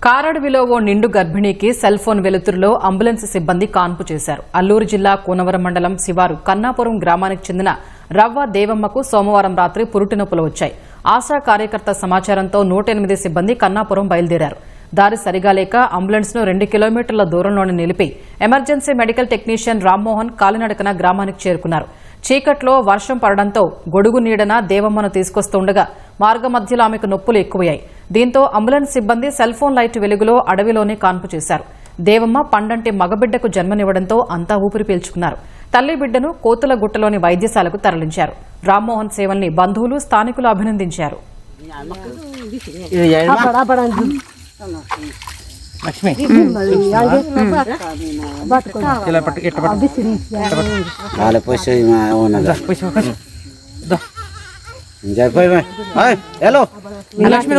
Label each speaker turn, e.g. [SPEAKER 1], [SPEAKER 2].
[SPEAKER 1] కారడవిలో ఓ నిండు గర్భిణికి cell phone వెలుతురులో ambulance సిబ్బంది కాన్పు చేశారు. అల్లూరు జిల్లా కూనవరం మండలం శివారు కన్నాపురం గ్రామానికి చెందిన రవ్వ దేవమ్మకు సోమవారం రాత్రి పురుటినొప్పులు వచ్చాయి. ఆశా కార్యకర్త సమాచారంతో 108 సిబ్బంది కన్నాపురం బయలుదేరారు. దారి సరిగా లేక అంబులెన్స్ ను 2 కిలోమీటర్ల దూరంలోనే నిలిపి ఎమర్జెన్సీ మెడికల్ టెక్నీషియన్ రామ్మోహన్ కాలినడకన గ్రామానికి చేరుకున్నారు. చీకట్లో వర్షం పడడంతో గొడుగు నీడన దేవమ్మను తీసుకొస్తుండగా మార్గమధ్యలో ఆమెకు నొప్పులు ఎక్కువయ్యాయి. దీంతో అంబులెన్స్ సిబ్బంది సెల్ ఫోన్ లైట్ వెలుగులో అడవిలోనే కాన్పు చేశారు. దేవమ్మ పండంటి మగబిడ్డకు జన్మనివ్వడంతో అంతా ఊపిరి పీల్చుకున్నారు. తల్లి బిడ్డను కోతుల గుట్టలోని వైద్యశాలకు తరలించారు. రామ్మోహన్ సేవల్ని బంధువులు, స్థానికులు అభినందించారు.
[SPEAKER 2] లక్ష్మి
[SPEAKER 3] హలో లక్ష్మి